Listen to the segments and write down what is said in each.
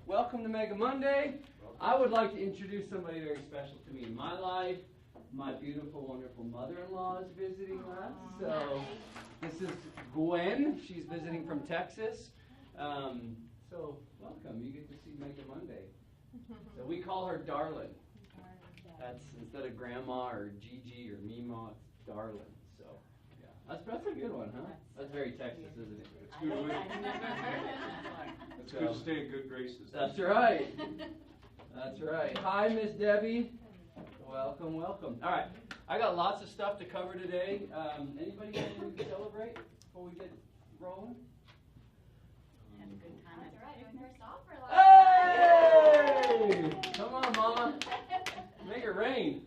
welcome to Mega Monday. I would like to introduce somebody very special to me in my life. My beautiful, wonderful mother-in-law is visiting us. So this is Gwen. She's visiting from Texas. So welcome. You get to see Mega Monday. So we call her Darlin. That's instead of Grandma or Gigi or Mima, it's Darlin. So yeah, that's a good one, huh? That's very Texas, isn't it? It's good. It's good to stay in good graces. That's right. That's right. Hi, Miss Debbie. Welcome, welcome. All right, I got lots of stuff to cover today. Anybody got anything to celebrate before we get rolling? Have a good time. That's right, doing first off for last. Hey! Come on, Mama. Make it rain.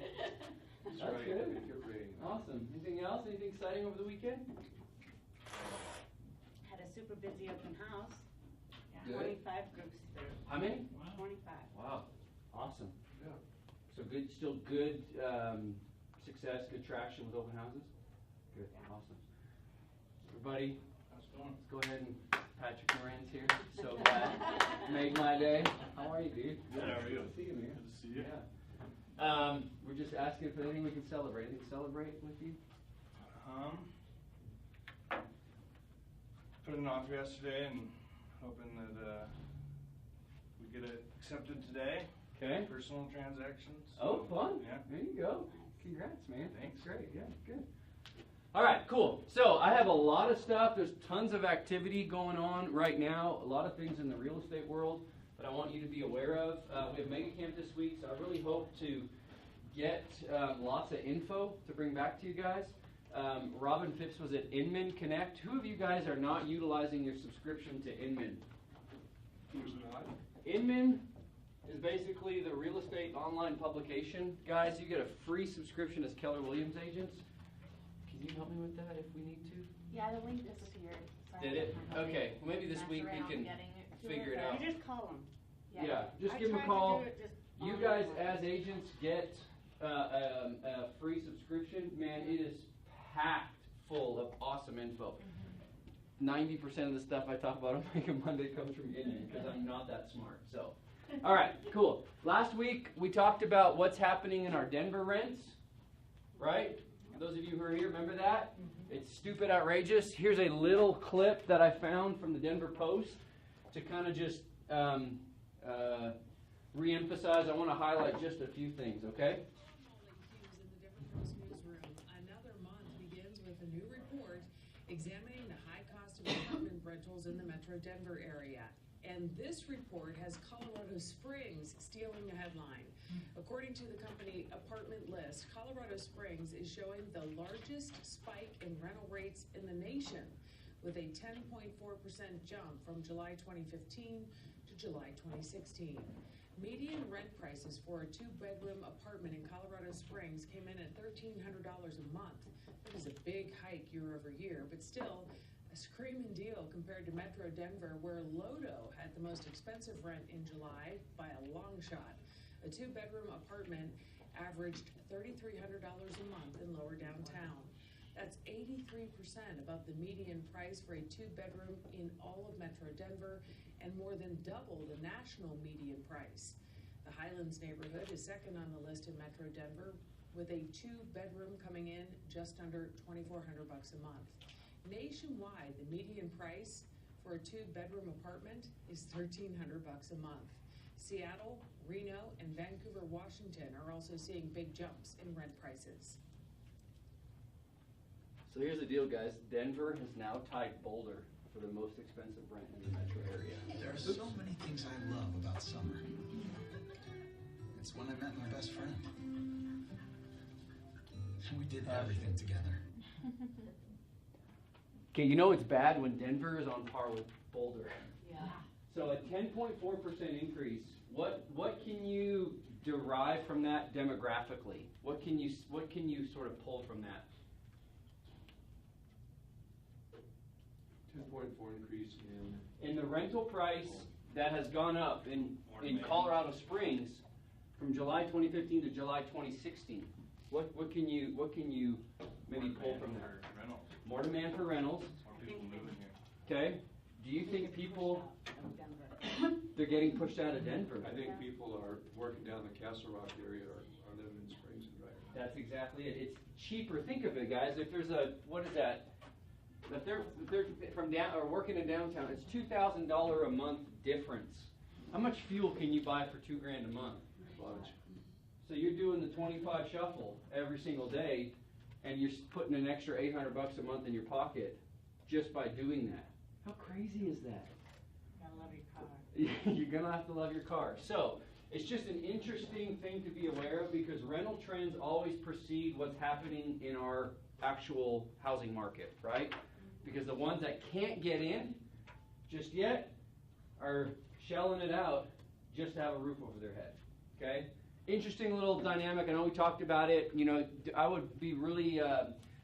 That's That's right. good. Make it rain. Awesome. Anything else? Anything exciting over the weekend? Had a super busy open house. Good. 25 groups there. How many? 25. Wow. Awesome. Yeah. So good, still good success, good traction with open houses? Good. Awesome. Everybody, let's go ahead and Patrick Moran's here. So glad. Made my day. How are you, dude? Good, how are you? Good to see you, man. Good to see you. Yeah. We're just asking if anything we can celebrate. Anything to celebrate with you? Put an offer yesterday and hoping that we get it accepted today. Okay. Personal transactions. Oh, fun. Yeah. There you go. Congrats, man. Thanks. Great. Yeah, good. All right, cool. So I have a lot of stuff. There's tons of activity going on right now. A lot of things in the real estate world that I want you to be aware of. We have Mega Camp this week, so I really hope to get lots of info to bring back to you guys. Robin Phipps was at Inman Connect. Who of you guys are not utilizing your subscription to Inman? Who's not? Inman is basically the real estate online publication. Guys, you get a free subscription as Keller Williams agents. Can you help me with that if we need to? Yeah, the link disappeared. So I Did it? haven't had Okay. Well, maybe to this mess week we around can getting it to figure it but- out. You just call them. Yeah, just I give them a tried to call. do it just You online. guys, as agents, get a free subscription. Man, it is packed full of awesome info. 90% of the stuff I talk about on Mega Monday comes from Inman because I'm not that smart. So, all right, cool. Last week we talked about what's happening in our Denver rents, right? Those of you who are here, remember that? It's stupid outrageous. Here's a little clip that I found from the Denver Post to kind of just re-emphasize. I want to highlight just a few things, okay? In the Denver Post newsroom, another month begins with a new report examining the high cost of apartment rentals in the Metro Denver area. And this report has Colorado Springs stealing the headline. According to the company Apartment List, Colorado Springs is showing the largest spike in rental rates in the nation, with a 10.4% jump from July 2015 to July 2016. Median rent prices for a two-bedroom apartment in Colorado Springs came in at $1,300 a month. That is a big hike year over year, but still a screaming deal compared to Metro Denver, where Lodo had the most expensive rent in July by a long shot. A two-bedroom apartment averaged $3,300 a month in lower downtown. That's 83% above the median price for a two-bedroom in all of Metro Denver and more than double the national median price. The Highlands neighborhood is second on the list in Metro Denver, with a two-bedroom coming in just under $2,400 a month. Nationwide, the median price for a two-bedroom apartment is $1,300 a month. Seattle, Reno, and Vancouver, Washington are also seeing big jumps in rent prices. So here's the deal, guys. Denver has now tied Boulder for the most expensive rent in the metro area. There are so many things I love about summer. It's when I met my best friend. And we did everything together. Okay, you know it's bad when Denver is on par with Boulder. Yeah. So a 10.4% increase. What can you derive from that demographically? What can you sort of pull from that? 10.4 increase In the rental price that has gone up in Colorado Springs from July 2015 to July 2016. What can you maybe pull from there? Rentals. More demand for rentals. More people moving here. Okay. Do you think people? they're getting pushed out of Denver. I think people are working down the Castle Rock area are living in Springs and right now. That's exactly it. It's cheaper. Think of it, guys. If there's a, what is that? If they're from down or working in downtown, it's $2,000 a month difference. How much fuel can you buy for $2,000 a month? Lunch. So you're doing the 25 shuffle every single day, and you're putting an extra $800 a month in your pocket just by doing that. How crazy is that? I love your car. You're gonna have to love your car. So it's just an interesting thing to be aware of because rental trends always precede what's happening in our actual housing market, right? Because the ones that can't get in just yet are shelling it out just to have a roof over their head. Okay? Interesting little dynamic. I know we talked about it. You know, I would be really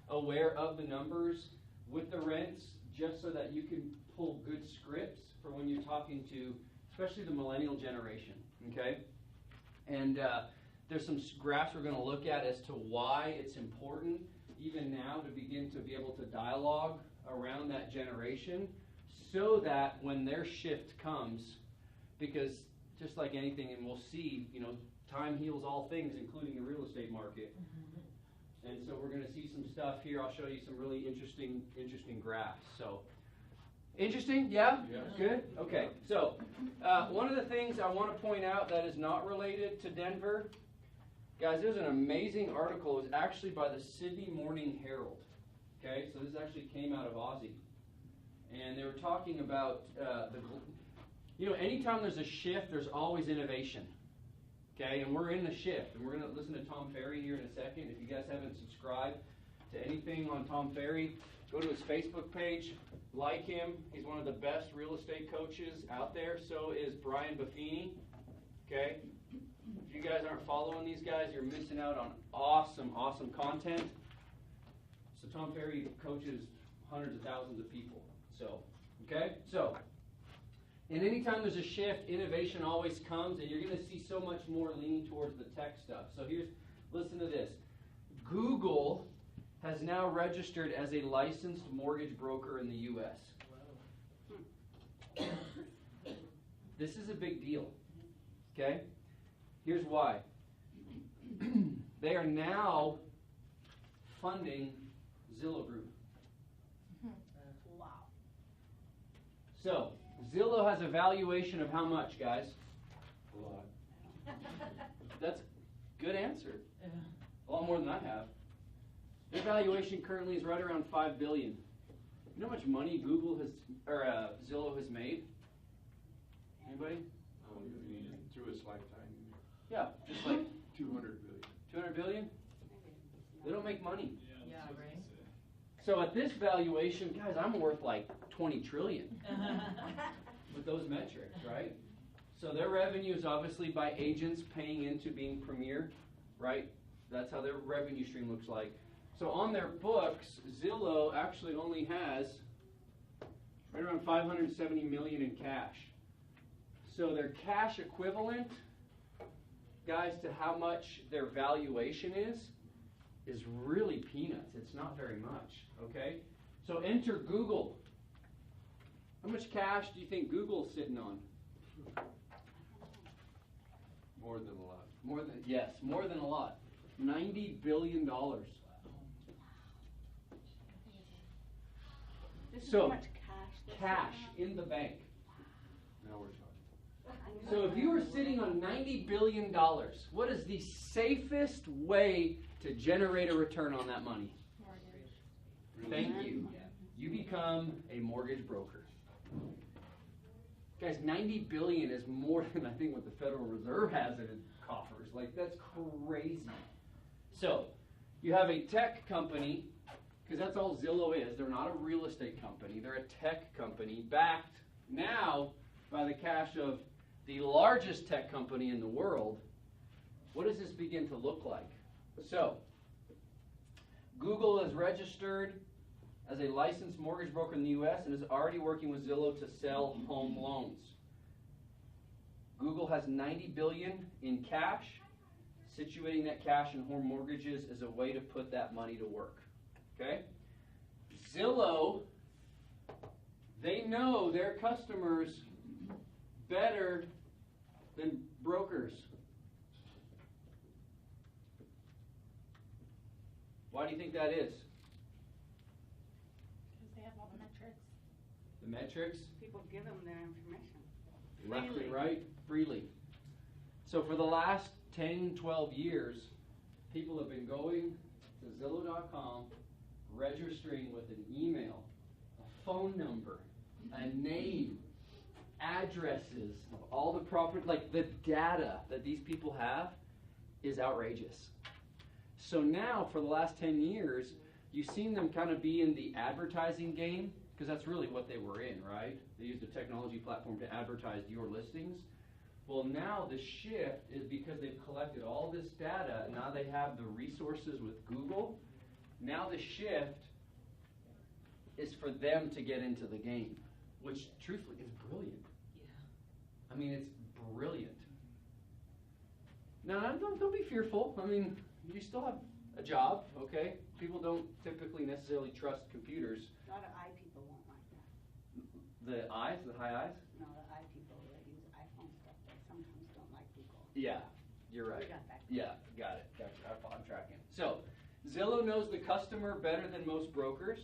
aware of the numbers with the rents just so that you can pull good scripts for when you're talking to, especially the millennial generation. Okay? And there's some graphs we're going to look at as to why it's important even now to begin to be able to dialogue around that generation so that when their shift comes, because just like anything, and we'll see, you know, time heals all things, including the real estate market. And so we're going to see some stuff here. I'll show you some really interesting graphs. So, interesting? Yeah? Yeah. Good? Okay. So, one of the things I want to point out that is not related to Denver, guys, there's an amazing article. It was actually by the Sydney Morning Herald. Okay? So this actually came out of Aussie. And they were talking about, you know, anytime there's a shift, there's always innovation. Okay, and we're in the shift, and we're going to listen to Tom Ferry here in a second. If you guys haven't subscribed to anything on Tom Ferry, go to his Facebook page, like him. He's one of the best real estate coaches out there. So is Brian Buffini. Okay, if you guys aren't following these guys, you're missing out on awesome content. So Tom Ferry coaches hundreds of thousands of people. So, okay, so. And anytime there's a shift, innovation always comes, and you're going to see so much more leaning towards the tech stuff. So listen to this. Google has now registered as a licensed mortgage broker in the U.S. This is a big deal. Okay? Here's why. They are now funding Zillow Group. Wow. So, Zillow has a valuation of how much, guys? A lot. That's a good answer. A lot more than I have. Their valuation currently is right around $5 billion. You know how much money Zillow has made? Anybody? Through its lifetime, Yeah, just like 200 billion. 200 billion. They don't make money. Yeah, right? So at this valuation, guys, I'm worth like 20 trillion with those metrics, right? So their revenue is obviously by agents paying into being premier, right? That's how their revenue stream looks like. So on their books, Zillow actually only has right around 570 million in cash. So their cash equivalent, guys, to how much their valuation is really peanuts. It's not very much, okay? So enter Google. How much cash do you think Google's sitting on? More than a lot. More than a lot. $90 billion. This is So, how much cash. they're Cash sitting in the bank. Now we're talking. on. So if you were sitting on $90 billion, what is the safest way to generate a return on that money? Thank you. You become a mortgage broker. Guys, 90 billion is more than I think what the Federal Reserve has in its coffers. Like, that's crazy. So, you have a tech company, because that's all Zillow is. They're not a real estate company. They're a tech company backed now by the cash of the largest tech company in the world. What does this begin to look like? So, Google is registered as a licensed mortgage broker in the U.S. and is already working with Zillow to sell home loans. Google has $90 billion in cash. Situating that cash in home mortgages is a way to put that money to work. Okay? Zillow, they know their customers better than brokers. Why do you think that is? Because they have all the metrics. The metrics, People give them their information. left and Freely. right, freely. So for the last 10, 12 years, people have been going to Zillow.com, registering with an email, a phone number, a name, addresses of all the property, like the data that these people have is outrageous. So now, for the last 10 years, you've seen them kind of be in the advertising game, because that's really what they were in, right? They used a technology platform to advertise your listings. Well, now the shift is because they've collected all this data, and now they have the resources with Google. Now the shift is for them to get into the game, which truthfully is brilliant. I mean, it's brilliant. Now, don't be fearful. I mean, you still have a job, okay? People don't typically necessarily trust computers. A lot of I people won't like that. The eyes, the high eyes? No, the I people that use iPhone stuff, they sometimes don't like Google. Yeah, you're right. We got that. Yeah, got it. Gotcha. I'm tracking. So, Zillow knows the customer better than most brokers.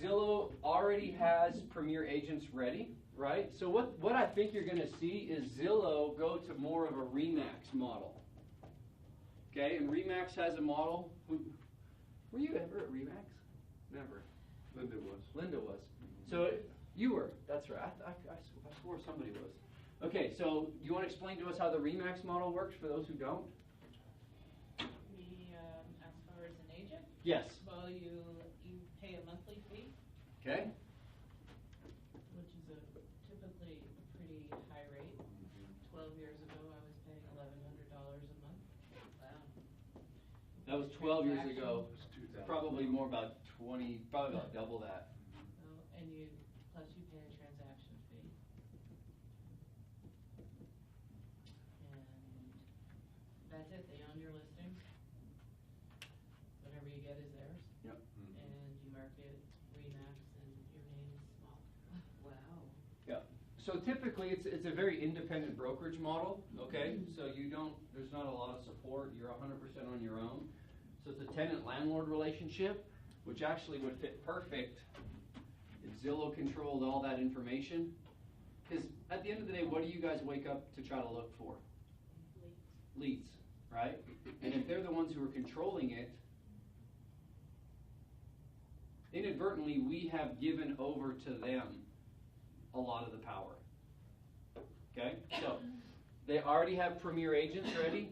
Zillow already has Premier agents ready, right? So what I think you're going to see is Zillow go to more of a RE/MAX model. Okay, and RE/MAX has a model. Were you ever at RE/MAX? Never. Linda was. Linda was. So you were. That's right. I swore somebody was. Okay, so you want to explain to us how the RE/MAX model works for those who don't? We, as far as an agent, Yes. well, you pay a monthly fee, Okay. which is typically a pretty high rate. 12 years ago, I was paying $1,100 a month. Wow. That was 12 years ago. It was 2000. Probably more about 20, probably about double that. And plus you pay a transaction fee. And that's it, they own your listings. Whatever you get is theirs. Yep. And you mark it RE/MAX and your name is small. Wow. Yeah. So typically, it's a very independent brokerage model, okay? So there's not a lot of support, you're 100% on your own. So it's a tenant-landlord relationship, which actually would fit perfect if Zillow controlled all that information. Because at the end of the day, what do you guys wake up to try to look for? Leads, right? And if they're the ones who are controlling it, inadvertently, we have given over to them a lot of the power. Okay? So, they already have Premier agents ready.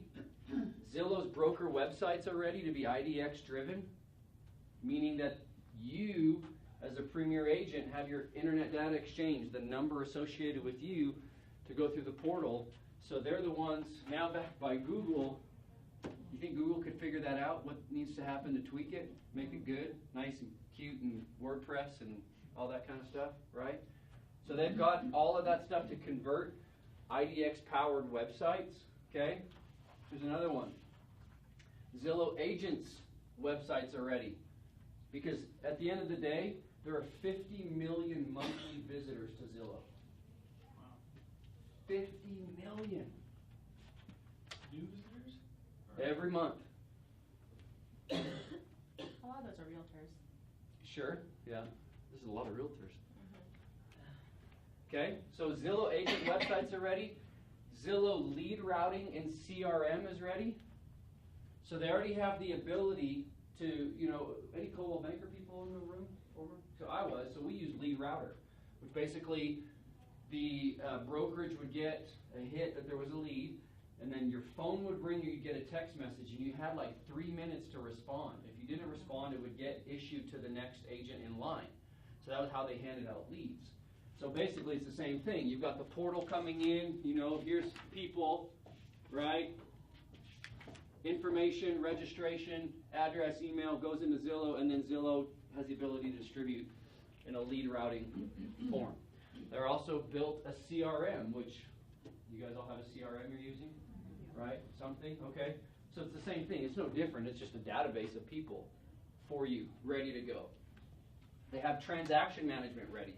Zillow's broker websites are ready to be IDX driven, meaning that you, as a Premier agent, have your internet data exchange, the number associated with you, to go through the portal. So they're the ones, now backed by Google. You think Google could figure that out, what needs to happen to tweak it, make it good, nice and cute and WordPress and all that kind of stuff, right? So they've got all of that stuff to convert IDX-powered websites, okay? Here's another one. Zillow agents' websites are ready. Because at the end of the day, there are 50 million monthly visitors to Zillow. 50 million. New visitors? Every month. A lot of those are realtors. Sure, yeah. This is a lot of realtors. Okay, so Zillow agent websites are ready. Zillow lead routing and CRM is ready. So they already have the ability to, any Coldwell Banker people in the room? Over? So I was, so we use Lead Router, which basically the brokerage would get a hit that there was a lead, and then your phone would ring or you'd get a text message, and you had like 3 minutes to respond. If you didn't respond, it would get issued to the next agent in line. So that was how they handed out leads. So basically it's the same thing. You've got the portal coming in, here's people, right? Information, registration, address, email goes into Zillow, and then Zillow has the ability to distribute in a lead routing form. They're also built a CRM, which you guys all have a CRM you're using, right? Something, okay? So it's the same thing. It's no different. It's just a database of people for you, ready to go. They have transaction management ready.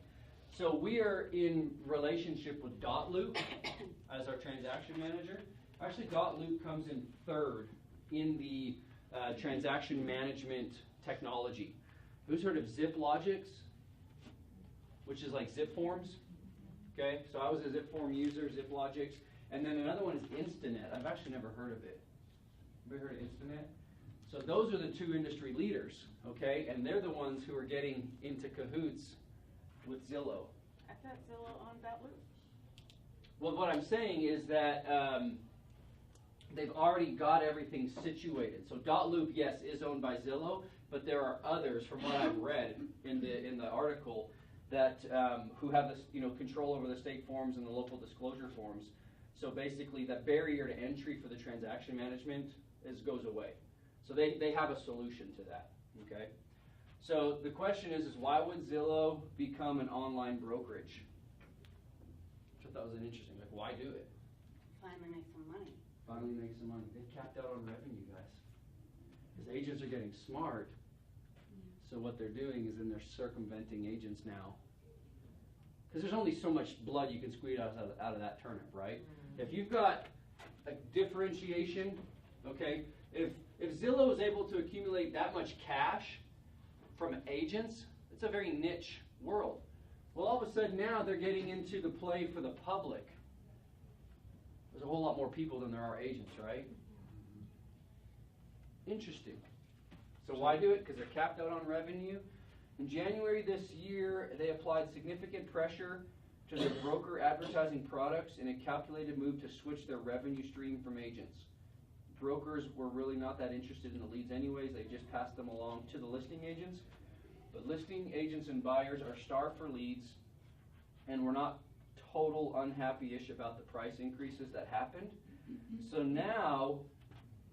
So we are in relationship with dotloop as our transaction manager. Actually, dotloop comes in third in the transaction management technology. Who's heard of ZipLogix, which is like zip forms? Okay, so I was a zip form user, ZipLogix. And then another one is Instanet. I've actually never heard of it. Ever heard of Instanet? So those are the two industry leaders, okay? And they're the ones who are getting into cahoots with Zillow. I thought Zillow owned dotloop. Well, what I'm saying is that they've already got everything situated. So dotloop, yes, is owned by Zillow, but there are others, from what I've read in the article, that who have this, control over the state forms and the local disclosure forms. So basically, the barrier to entry for the transaction management goes away. So they have a solution to that. Okay. So the question is why would Zillow become an online brokerage? Which I thought was an interesting. Like, why do it? Finally make some money. Finally make some money. They capped out on revenue, guys. Because agents are getting smart. So what they're doing is then they're circumventing agents now. Because there's only so much blood you can squeeze out of that turnip, right? If you've got a differentiation, okay, if Zillow is able to accumulate that much cash from agents, it's a very niche world. Well, all of a sudden now they're getting into the play for the public. There's a whole lot more people than there are agents, right? Interesting. So why do it? Because they're capped out on revenue. In January this year, they applied significant pressure to their broker advertising products in a calculated move to switch their revenue stream from agents. Brokers were really not that interested in the leads anyways. They just passed them along to the listing agents. But listing agents and buyers are starved for leads, and we're not total unhappy-ish about the price increases that happened. So now,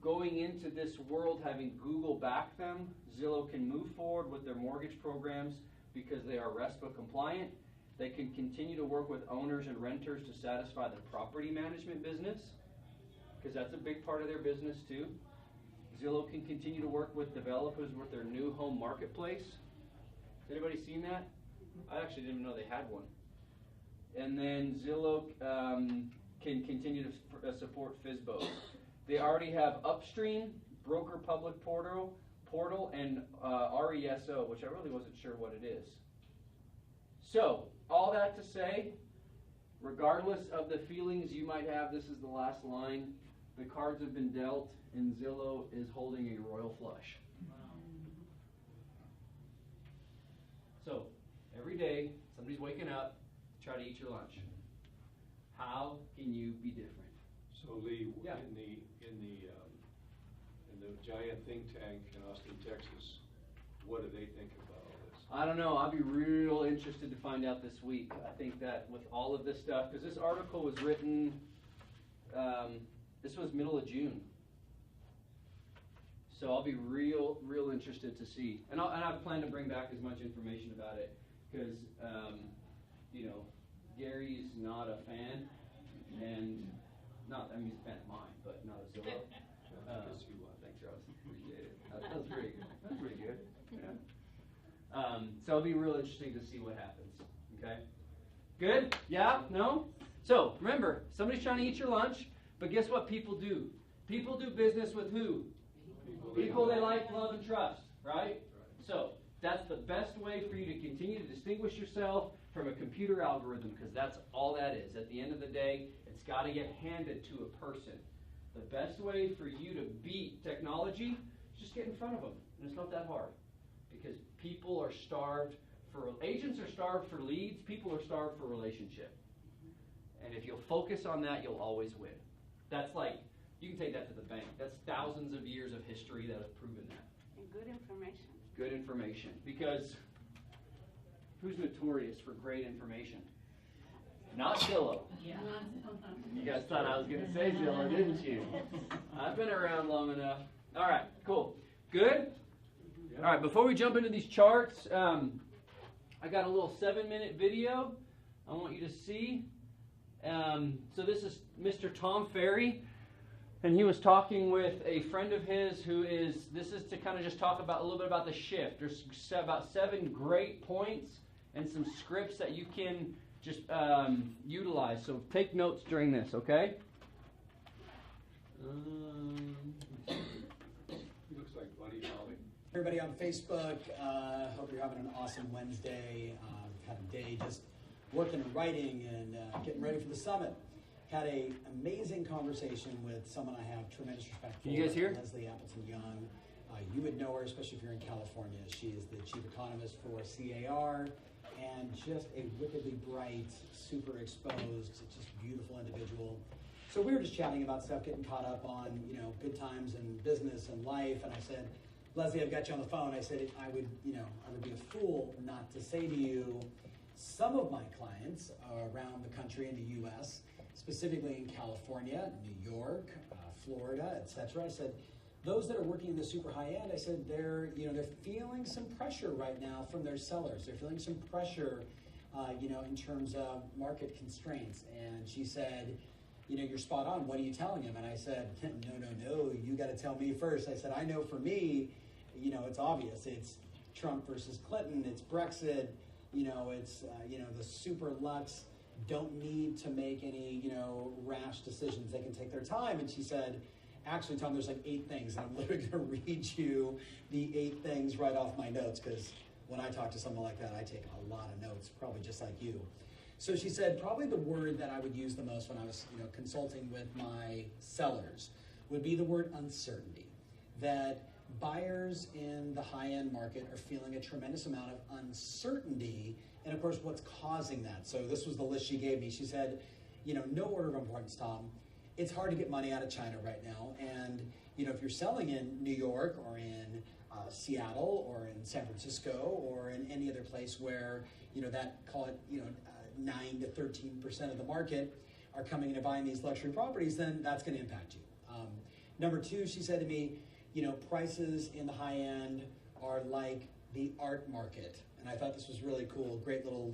going into this world having Google back them, Zillow can move forward with their mortgage programs because they are RESPA compliant. They can continue to work with owners and renters to satisfy the property management business, because that's a big part of their business too. Zillow can continue to work with developers with their new home marketplace. Has anybody seen that? I actually didn't even know they had one. And then Zillow can continue to support FSBO. They already have Upstream, Broker Public Portal, and RESO, which I really wasn't sure what it is. So, all that to say, regardless of the feelings you might have, this is the last line. The cards have been dealt, and Zillow is holding a royal flush. So, every day, somebody's waking up, try to eat your lunch. How can you be different? So Lee, Yeah. in the giant think tank in Austin, Texas, what do they think about all this? I don't know. I'll be real interested to find out this week. I think that with all of this stuff, because this article was written, this was middle of June. So I'll be real interested to see. And I plan to bring back as much information about it, because, Gary's not a fan, and he's a fan of mine, but not of Zillow. Yes, you are. Thanks, Ross. Appreciate it. That was pretty good. That's pretty good. Yeah. So it'll be real interesting to see what happens. Okay. Good? Yeah? No? So remember, somebody's trying to eat your lunch, but guess what people do? People do business with who? People they like, love, and trust. Right? So that's the best way for you to continue to distinguish yourself from a computer algorithm, because that's all that is. At the end of the day, it's got to get handed to a person. The best way for you to beat technology is just get in front of them. And it's not that hard. Because people are starved agents are starved for leads, people are starved for relationship. And if you'll focus on that, you'll always win. That's like, you can take that to the bank. That's thousands of years of history that have proven that. And good information. Good information. Because who's notorious for great information? Not Zillow. Yeah. You guys thought I was going to say Zillow, didn't you? I've been around long enough. All right, cool. Good? All right, before we jump into these charts, I got a little 7-minute video I want you to see. So this is Mr. Tom Ferry, and he was talking with a friend of his this is to kind of just talk about a little bit about the shift. There's about 7 great points and some scripts that you can just utilize. So take notes during this, okay? Looks like Buddy Holly. Everybody on Facebook, hope you're having an awesome Wednesday. Had a day just working and writing and getting ready for the summit. Had a amazing conversation with someone I have tremendous respect for. Can you guys hear? Leslie Appleton Young. You would know her, especially if you're in California. She is the chief economist for CAR and just a wickedly bright, super exposed, just beautiful individual. So we were just chatting about stuff, getting caught up on, good times and business and life. And I said, Leslie, I've got you on the phone. I said, I would be a fool not to say to you, some of my clients around the country in the U.S., specifically in California, New York, Florida, etc. I said, those that are working in the super high end, I said, they're feeling some pressure right now from their sellers. They're feeling some pressure, in terms of market constraints. And she said, you're spot on. What are you telling him? And I said, no, you got to tell me first. I said, I know for me, it's obvious. It's Trump versus Clinton. It's Brexit. It's, the super Lux don't need to make any, rash decisions. They can take their time. And she said, actually, Tom, there's like 8 things. And I'm literally going to read you the 8 things right off my notes, because when I talk to someone like that, I take a lot of notes, probably just like you. So she said, probably the word that I would use the most when I was, consulting with my sellers would be the word uncertainty. That buyers in the high-end market are feeling a tremendous amount of uncertainty, and of course, what's causing that? So this was the list she gave me. She said, no order of importance, Tom. It's hard to get money out of China right now, and if you're selling in New York or in Seattle or in San Francisco or in any other place where that, call it 9 to 13% of the market are coming in and buying these luxury properties, then that's going to impact you. Number 2, she said to me, prices in the high end are like the art market, and I thought this was really cool. Great little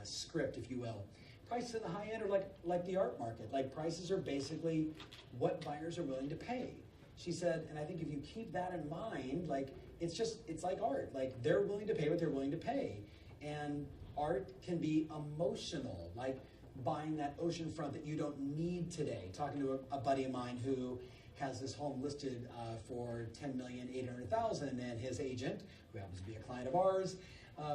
script, if you will. Prices in the high end are like the art market. Like, prices are basically what buyers are willing to pay. She said, and I think if you keep that in mind, like, it's like art. Like, they're willing to pay what they're willing to pay. And art can be emotional, like buying that oceanfront that you don't need today. Talking to a buddy of mine who has this home listed for $10,800,000, and his agent, who happens to be a client of ours,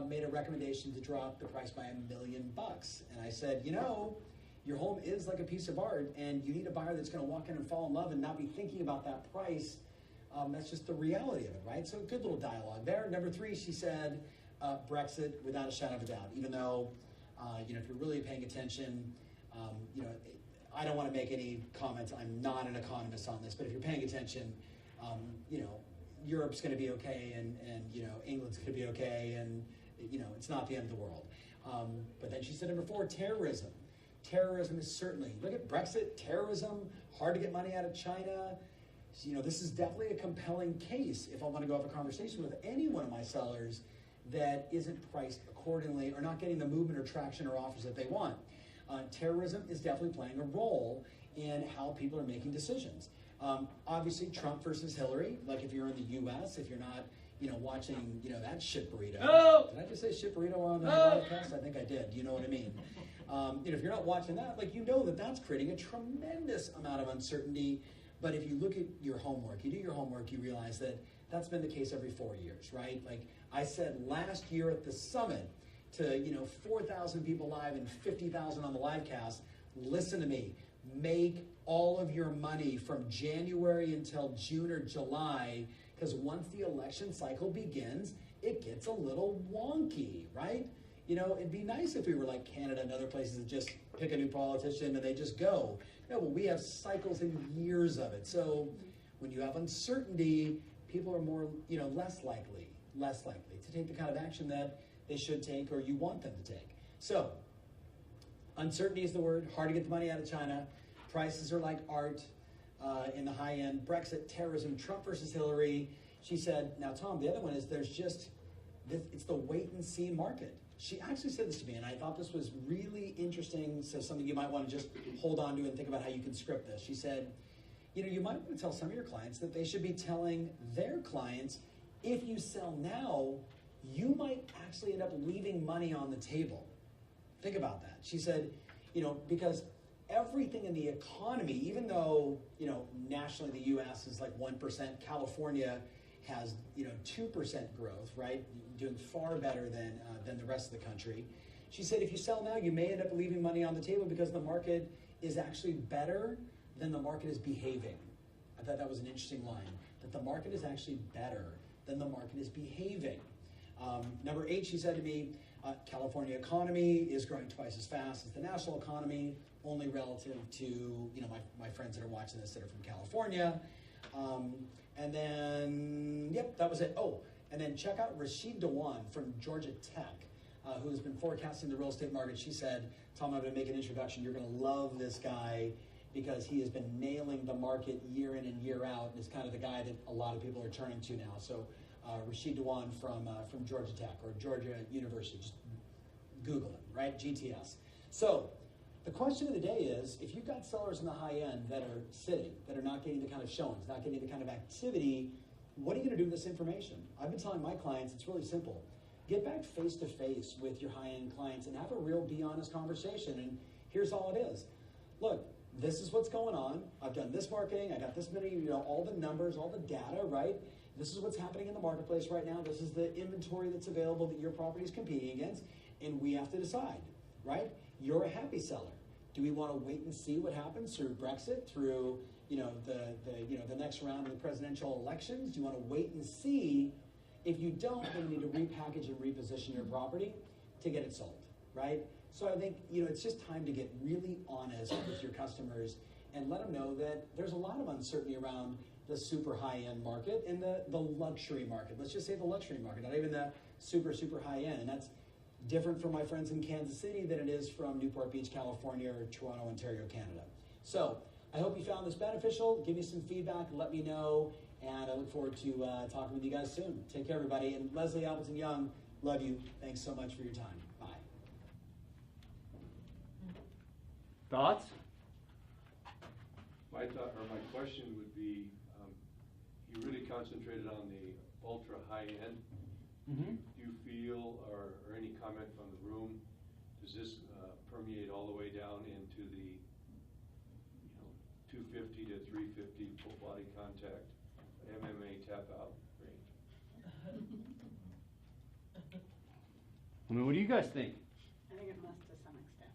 made a recommendation to drop the price by $1 million. And I said, your home is like a piece of art, and you need a buyer that's going to walk in and fall in love and not be thinking about that price. That's just the reality of it, right? So good little dialogue there. Number 3, she said, Brexit, without a shadow of a doubt. Even though, if you're really paying attention, I don't want to make any comments. I'm not an economist on this, but if you're paying attention, Europe's going to be okay, and England's going to be okay, and it's not the end of the world. But then she said, number 4, terrorism. Terrorism is certainly, look at Brexit, terrorism, hard to get money out of China. This is definitely a compelling case if I want to go have a conversation with any one of my sellers that isn't priced accordingly or not getting the movement or traction or offers that they want. Terrorism is definitely playing a role in how people are making decisions. Obviously, Trump versus Hillary, like if you're in the U.S., if you're not, watching, that shit burrito. Oh! Did I just say shit burrito on the podcast? I think I did. You know what I mean? If you're not watching that, that's creating a tremendous amount of uncertainty. But if you look at your homework, you do your homework, you realize that that's been the case every 4 years, right? Like I said last year at the summit to, 4,000 people live and 50,000 on the live cast, listen to me, make all of your money from January until June or July, because once the election cycle begins, it gets a little wonky, right? It'd be nice if we were like Canada and other places that just pick a new politician and they just go. No, but we have cycles and years of it. So when you have uncertainty, people are more, less likely to take the kind of action that they should take or you want them to take. So uncertainty is the word. Hard to get the money out of China. Prices are like art in the high end. Brexit, terrorism, Trump versus Hillary. She said, now Tom, the other one is it's the wait and see market. She actually said this to me, and I thought this was really interesting, so something you might want to just hold on to and think about how you can script this. She said, you might want to tell some of your clients that they should be telling their clients, if you sell now, you might actually end up leaving money on the table. Think about that. She said, because everything in the economy, even though, nationally the U.S. is like 1%, California has, 2% growth, right? Doing far better than the rest of the country. She said, if you sell now, you may end up leaving money on the table because the market is actually better than the market is behaving. I thought that was an interesting line, that the market is actually better than the market is behaving. Number 8, she said to me, California economy is growing twice as fast as the national economy, only relative to my friends that are watching this that are from California. And then, yep, that was it. Oh, and then check out Rashid Dewan from Georgia Tech, who has been forecasting the real estate market. She said, Tom, I'm going to make an introduction. You're going to love this guy because he has been nailing the market year in and year out, and is kind of the guy that a lot of people are turning to now. So Rashid Dewan from Georgia Tech or Georgia University. Just Google him, right? GTS. So the question of the day is, if you've got sellers in the high end that are sitting, that are not getting the kind of showings, not getting the kind of activity, what are you going to do with this information? I've been telling my clients, it's really simple. Get back face-to-face with your high-end clients and have a real be honest conversation. And here's all it is. Look, this is what's going on. I've done this marketing. I got this many, all the numbers, all the data, right? This is what's happening in the marketplace right now. This is the inventory that's available that your property is competing against. And we have to decide, right? You're a happy seller. Do we want to wait and see what happens through Brexit, through the next round of the presidential elections? Do you want to wait and see? If you don't, then you need to repackage and reposition your property to get it sold, right? So I think it's just time to get really honest with your customers and let them know that there's a lot of uncertainty around the super high-end market and the luxury market. Let's just say the luxury market, not even the super, super high-end. And that's different from my friends in Kansas City than it is from Newport Beach, California, or Toronto, Ontario, Canada. So I hope you found this beneficial. Give me some feedback. Let me know. And I look forward to talking with you guys soon. Take care, everybody. And Leslie Appleton Young, love you. Thanks so much for your time. Bye. Thoughts? My question would be, you really concentrated on the ultra high end. Mm-hmm. Do you feel, or any comment from the room, does this permeate all the way down into the 250 to 350 full body contact MMA tap out range? I mean, what do you guys think? I think it must to some extent.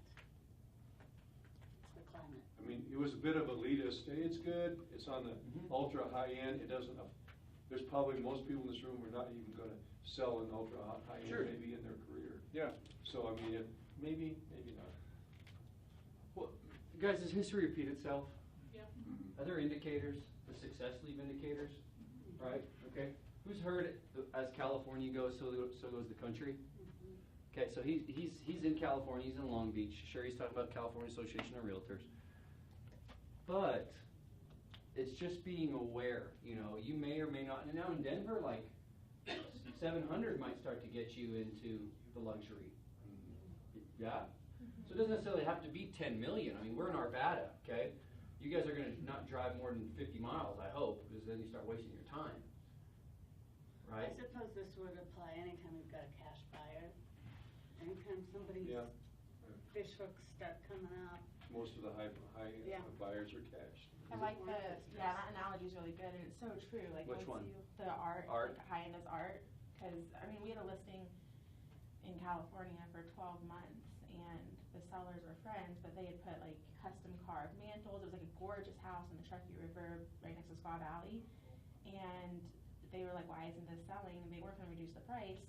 It's the climate. I mean, it was a bit of elitist. Hey, it's good. It's on the ultra high end. It doesn't. There's probably most people in this room are not even going to sell an ultra high end, Sure. maybe in their career. Yeah. So I mean, maybe not. Well, guys, does history repeat itself? Yeah. Are there indicators, the success leave indicators? Right? Okay. Who's heard it, as California goes, so goes the country? Okay, so he's in California, he's in Long Beach. Sure, he's talking about California Association of Realtors. But it's just being aware, you may or may not. And now in Denver, like 700 might start to get you into the luxury. Yeah. So it doesn't necessarily have to be 10 million. I mean, we're in Arvada, okay? You guys are going to not drive more than 50 miles, I hope, because then you start wasting your time. Right? I suppose this would apply anytime we've got a cash buyer. Anytime somebody's Yeah. fish hooks start coming up. Most of the high Yeah. buyers are cash. I like that analogy is really good, and it's so true. Like Which once one? the art, Art? like high end is art, because I mean we had a listing in California for 12 months, and the sellers were friends, but they had put like custom carved mantles. It was like a gorgeous house in the Truckee River, right next to Squaw Valley, and they were like, "Why isn't this selling?" And they weren't going to reduce the price,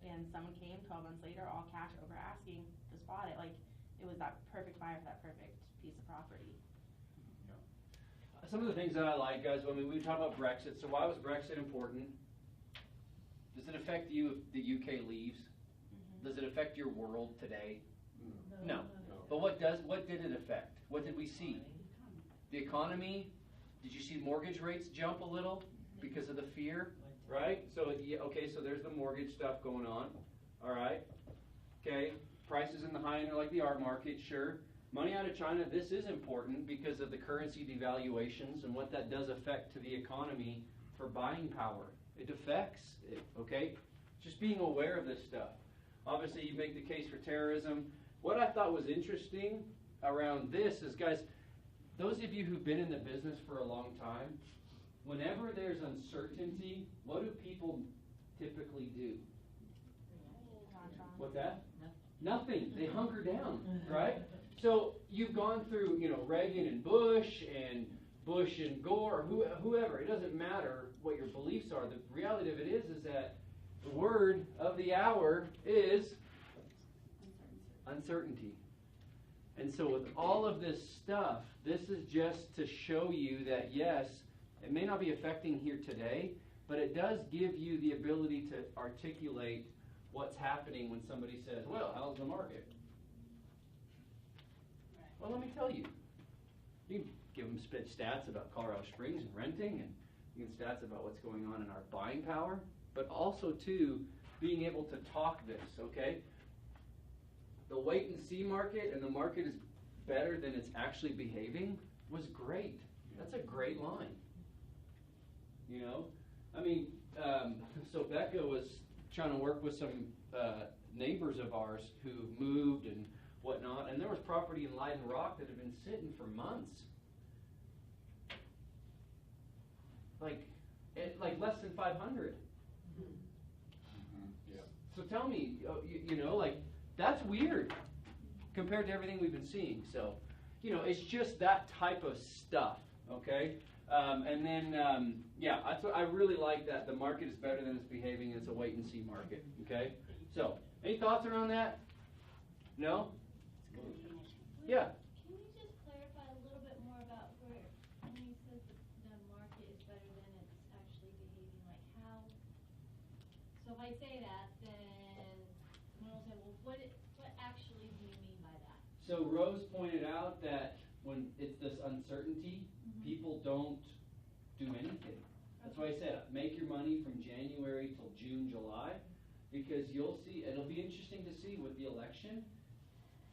and someone came 12 months later, all cash over asking, just bought it. Like it was that perfect buyer for that perfect piece of property. Some of the things that I like, guys, I mean, we talk about Brexit. So why was Brexit important? Does it affect you if the UK leaves? Does it affect your world today? No. But what did it affect? What did we see? The economy. Did you see mortgage rates jump a little because of the fear? Right? So, okay, so there's the mortgage stuff going on. All right. Okay. Prices in the high end are like the art market, sure. Money out of China, this is important because of the currency devaluations and what that does affect to the economy for buying power. It affects it, okay? just being aware of this stuff. Obviously, you make the case for terrorism. What I thought was interesting around this is, guys, those of you who've been in the business for a long time, whenever there's uncertainty, what do people typically do? What's that? Nothing. They hunker down, right? So you've gone through, Reagan and Bush and Gore, or whoever. It doesn't matter what your beliefs are. The reality of it is that the word of the hour is uncertainty. And so with all of this stuff, this is just to show you that, yes, it may not be affecting here today, but it does give you the ability to articulate what's happening when somebody says, well, how's the market? Well, let me tell you. You can give them stats about Colorado Springs and renting, and you can stats about what's going on in our buying power, but also, too, being able to talk this, okay? The wait and see market, and the market is better than it's actually behaving, was great. That's a great line. So Becca was trying to work with some neighbors of ours who moved and whatnot, and there was property in Leiden Rock that had been sitting for months. Like less than 500. Yeah. So tell me, that's weird compared to everything we've been seeing. So, it's just that type of stuff, okay? That's what I really like, that the market is better than it's behaving, and it's a wait and see market, okay? So, any thoughts around that? No? Yeah. Can you just clarify a little bit more about when you said the market is better than it's actually behaving, like how? So if I say that, then someone will say, well, what actually do you mean by that? So Rose pointed out that when it's this uncertainty, people don't do anything. That's why I said make your money from January till June, July, because you'll see, it'll be interesting to see with the election.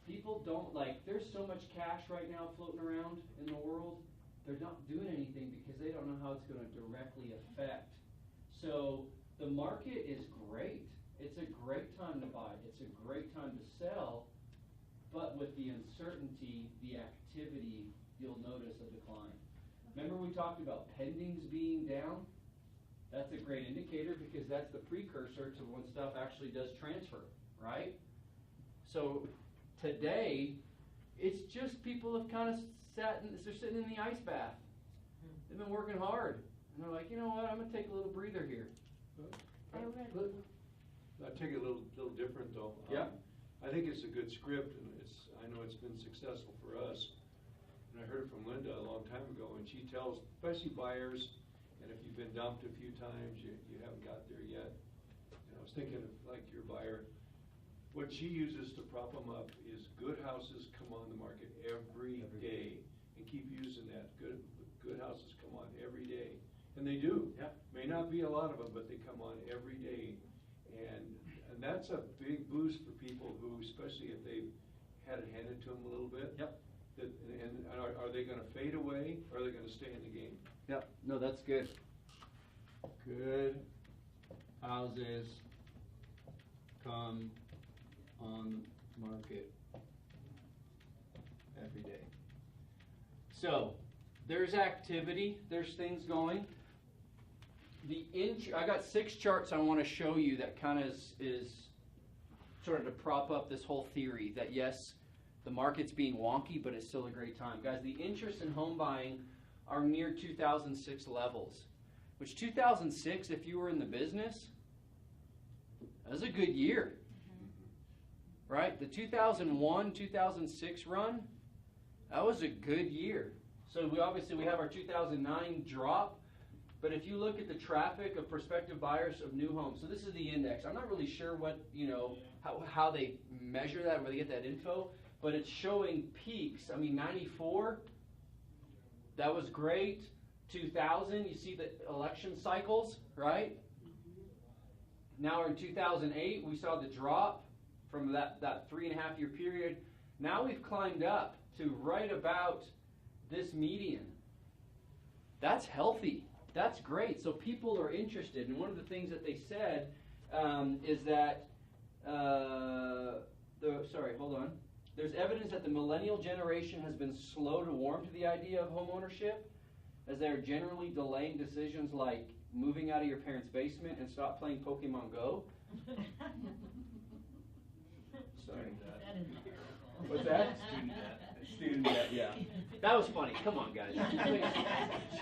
People don't, there's so much cash right now floating around in the world, they're not doing anything because they don't know how it's going to directly affect. So the market is great. It's a great time to buy. It's a great time to sell. But with the uncertainty, the activity, you'll notice a decline. Remember we talked about pendings being down? That's a great indicator because that's the precursor to when stuff actually does transfer, right? So today, it's just people have kind of they're sitting in the ice bath. They've been working hard. And they're like, you know what, I'm going to take a little breather here. I take it a little different though. Yeah. I think it's a good script, and I know it's been successful for us. And I heard it from Linda a long time ago, and she tells, especially buyers, and if you've been dumped a few times, you haven't got there yet. And I was thinking of like your buyer. What she uses to prop them up is good houses come on the market every day, and keep using that. Good houses come on every day, and they do. Yeah. May not be a lot of them, but they come on every day, and that's a big boost for people who, especially if they've had it handed to them a little bit. Yep. And are they going to fade away, or are they going to stay in the game? Yep. No, that's good. Good houses come on market every day. So there's activity, there's things going. I got 6 charts I want to show you that kind of is sort of to prop up this whole theory that yes, the market's being wonky, but it's still a great time. Guys, the interest in home buying are near 2006 levels, which 2006, if you were in the business, that was a good year. Right? The 2001, 2006 run, that was a good year. So we have our 2009 drop, but if you look at the traffic of prospective buyers of new homes, so this is the index. I'm not really sure what, how they measure that, where they get that info, but it's showing peaks. 94, that was great. 2000, you see the election cycles, right? Now we're in 2008, we saw the drop from that 3.5-year period. Now we've climbed up to right about this median. That's healthy. That's great. So people are interested. And one of the things that they said is that hold on. There's evidence that the millennial generation has been slow to warm to the idea of homeownership, as they are generally delaying decisions like moving out of your parents' basement and stop playing Pokemon Go. Sorry. What's that? Student debt. Student debt, yeah. That was funny. Come on, guys.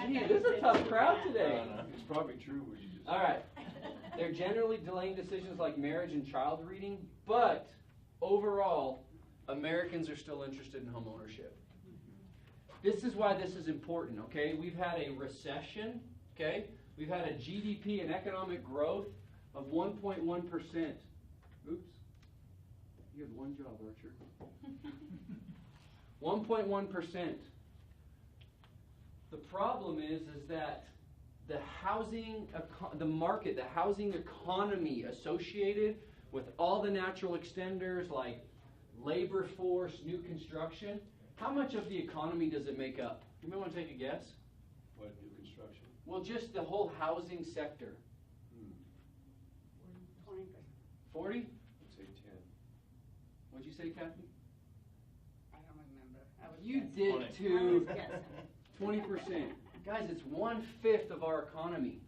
Gee, this is a tough crowd today. It's probably true what you just said. All right. They're generally delaying decisions like marriage and child breeding, but overall, Americans are still interested in homeownership. This is why this is important, okay? We've had a recession, okay? We've had a GDP and economic growth of 1.1%. Oops. You had one job, Archer. 1.1%. The problem is that the housing, the market, the housing economy associated with all the natural extenders like labor force, new construction, how much of the economy does it make up? You may want to take a guess. What, new construction? Well, just the whole housing sector. 20%. 40? I'd say 10. What'd you say, Kathy? I don't remember. I was You guessing. did 20. too. I was guessing. 20%. Guys, it's 1/5 of our economy.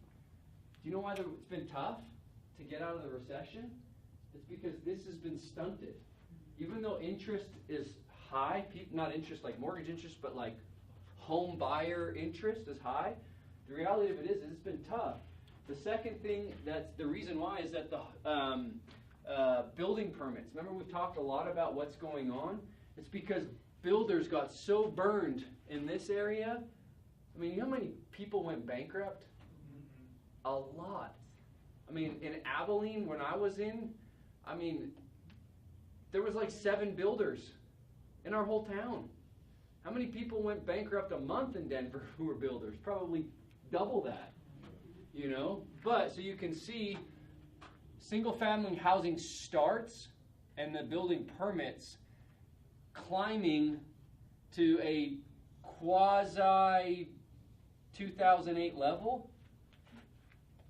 Do you know why it's been tough to get out of the recession? It's because this has been stunted. Even though interest is high, not interest like mortgage interest, but like home buyer interest is high, the reality of it is it's been tough. The second thing, that's the reason why, is that the building permits. Remember, we've talked a lot about what's going on? It's because builders got so burned in this area. I mean, you know how many people went bankrupt? A lot. I mean, in Abilene, when I was in, I mean, there was like 7 builders in our whole town. How many people went bankrupt a month in Denver who were builders? Probably double that, you know? But, so you can see, single-family housing starts and the building permits climbing to a quasi 2008 level.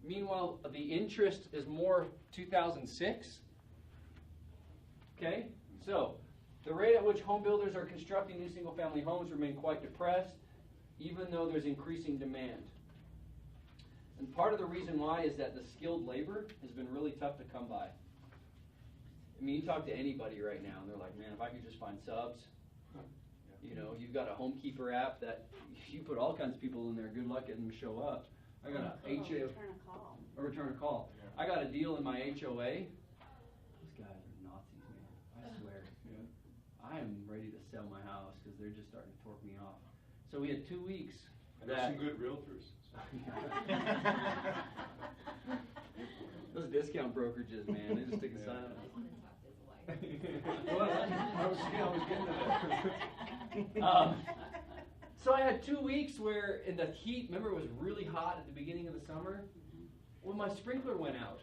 Meanwhile, the interest is more 2006. Okay? So, the rate at which home builders are constructing new single-family homes remain quite depressed, even though there's increasing demand. And part of the reason why is that the skilled labor has been really tough to come by. I mean, you talk to anybody right now, and they're like, man, if I could just find subs. You know, you've got a Homekeeper app that you put all kinds of people in there. Good luck getting them to show up. I got a HOA. Return a call. I got a deal in my HOA. Those guys are Nazis, man. I swear. Yeah. I am ready to sell my house because they're just starting to torque me off. So we had 2 weeks. I know some good realtors. Those discount brokerages, man, they just take a sign. Well, I was getting to that. So I had 2 weeks where in the heat, remember it was really hot at the beginning of the summer? Well, my sprinkler went out.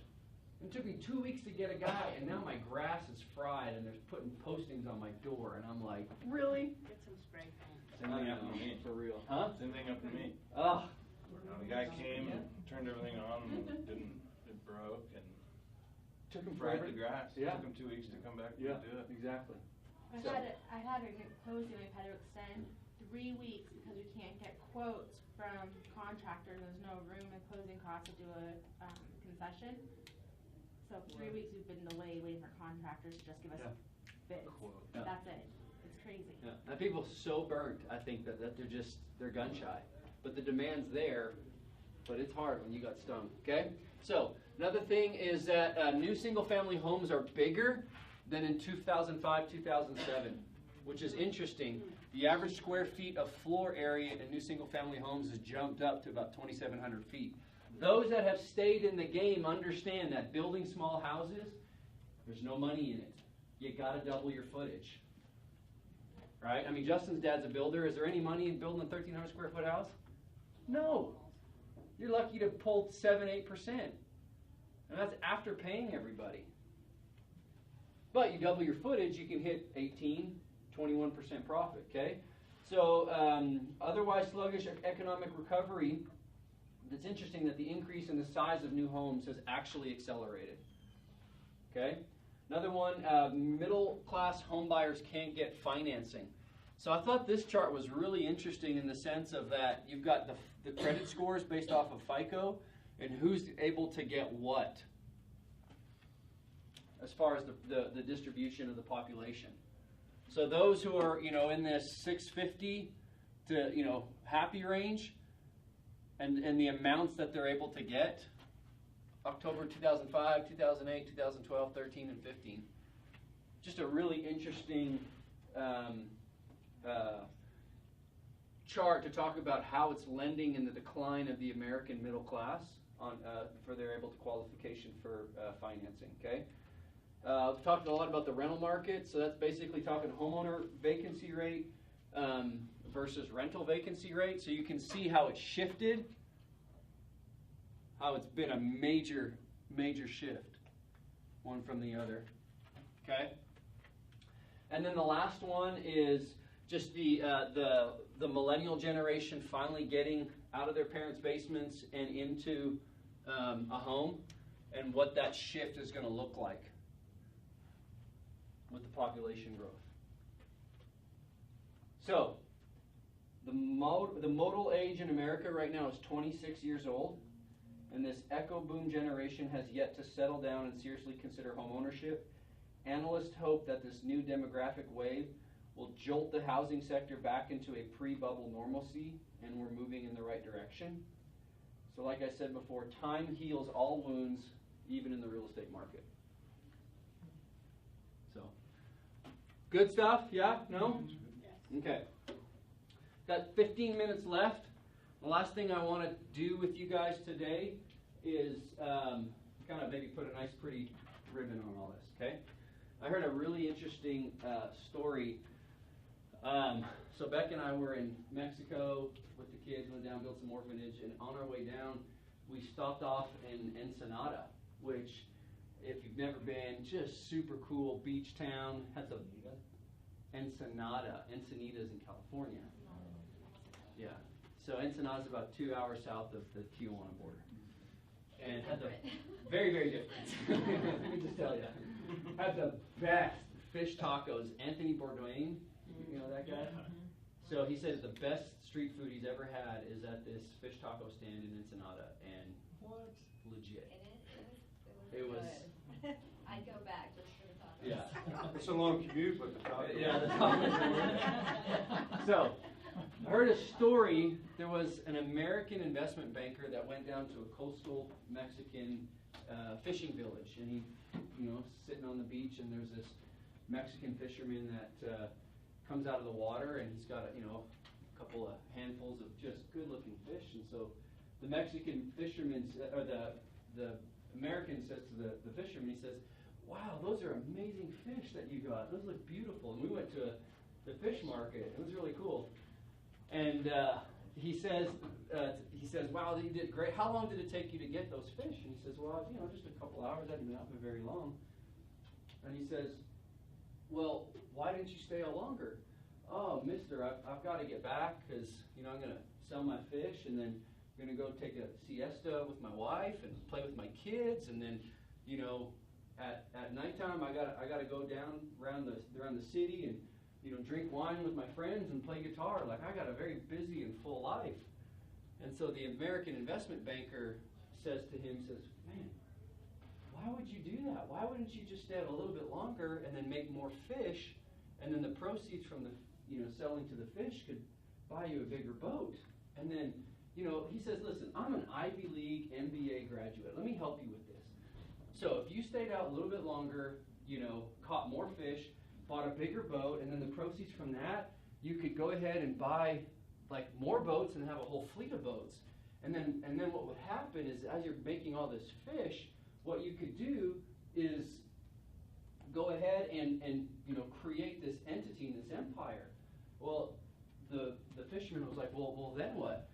It took me 2 weeks to get a guy, and now my grass is fried, and they're putting postings on my door, and I'm like, really? Get some spray paint. Same thing happened to me. For real. Huh? Same thing happened to me. Oh. The guy came and turned everything on and it broke and Took him fried forever. the grass. Yeah. It took him 2 weeks to come back Yeah, and do it. exactly. I had a new closing, we've had to extend 3 weeks because we can't get quotes from contractors. There's no room in closing costs to do a concession. So 3 weeks we've been delayed waiting for contractors to just give us bids. Yeah. That's it. It's crazy. Yeah. And people so burnt, I think, that they're gun shy. But the demand's there, but it's hard when you got stung, okay? So, another thing is that new single-family homes are bigger than in 2005, 2007, which is interesting. The average square feet of floor area in new single-family homes has jumped up to about 2,700 feet. Those that have stayed in the game understand that building small houses, there's no money in it. You got to double your footage. Right? I mean, Justin's dad's a builder. Is there any money in building a 1,300 square foot house? No. You're lucky to pull 7-8%. And that's after paying everybody. But you double your footage, you can hit 18, 21% profit, okay? So otherwise sluggish economic recovery, it's interesting that the increase in the size of new homes has actually accelerated. Okay? Another one, middle class home buyers can't get financing. So I thought this chart was really interesting in the sense of that you've got the credit scores based off of FICO and who's able to get what as far as the distribution of the population. So those who are, in this 650 to, happy range and the amounts that they're able to get, October 2005, 2008, 2012, 13, and 15. Just a really interesting chart to talk about how it's lending in the decline of the American middle class for their able to qualification for financing. Okay, we've talked a lot about the rental market, so that's basically talking homeowner vacancy rate versus rental vacancy rate. So you can see how it's shifted, how it's been a major shift, one from the other. Okay, and then the last one is just the millennial generation finally getting out of their parents' basements and into a home, and what that shift is going to look like with the population growth. So, the modal age in America right now is 26 years old, and this echo boom generation has yet to settle down and seriously consider home ownership. Analysts hope that this new demographic wave will jolt the housing sector back into a pre-bubble normalcy, and we're moving in the right direction. So like I said before, time heals all wounds, even in the real estate market. So, good stuff? Yeah? No? Okay. Got 15 minutes left. The last thing I want to do with you guys today is kind of maybe put a nice pretty ribbon on all this, okay? I heard a really interesting story. So Beck and I were in Mexico with the kids, went down, built some orphanage, and on our way down, we stopped off in Ensenada, which, if you've never been, just super cool beach town. Has a Ensenada. Encinitas in California. Yeah. So Ensenada's about 2 hours south of the Tijuana border. And had the very, very different. Let me just tell you. Had the best fish tacos. Anthony Bourdain, you know that guy? So he said the best street food he's ever had is at this fish taco stand in Ensenada, and legit. It was It was. I'd go back just for the tacos. Yeah. It's a long commute, but the tacos. Yeah, the tacos are worth it. So, I heard a story. There was an American investment banker that went down to a coastal Mexican fishing village, and he, sitting on the beach, and there's this Mexican fisherman that comes out of the water, and he's got a couple of handfuls of just good-looking fish, and so the Mexican fisherman, or the American says to the fisherman, he says, "Wow, those are amazing fish that you got. Those look beautiful." And we went to the fish market. It was really cool. And he says, "Wow, you did great. How long did it take you to get those fish?" And he says, "Well, just a couple hours. I didn't have been very long." And he says, "Well, why didn't you stay longer?" "Oh, mister, I've got to get back because, I'm going to sell my fish, and then I'm going to go take a siesta with my wife and play with my kids, and then, at nighttime I got to go down around the city and, drink wine with my friends and play guitar. Like, I got a very busy and full life." And so the American investment banker says to him, "Man, why would you do that? Why wouldn't you just stay out a little bit longer and then make more fish, and then the proceeds from the selling to the fish could buy you a bigger boat?" And then he says, "Listen, I'm an Ivy League MBA graduate. Let me help you with this. So if you stayed out a little bit longer, caught more fish, bought a bigger boat, and then the proceeds from that, you could go ahead and buy more boats and have a whole fleet of boats. And then what would happen is, as you're making all this fish, what you could do is go ahead and create this entity, this empire." Well, the fisherman was like, well, then what?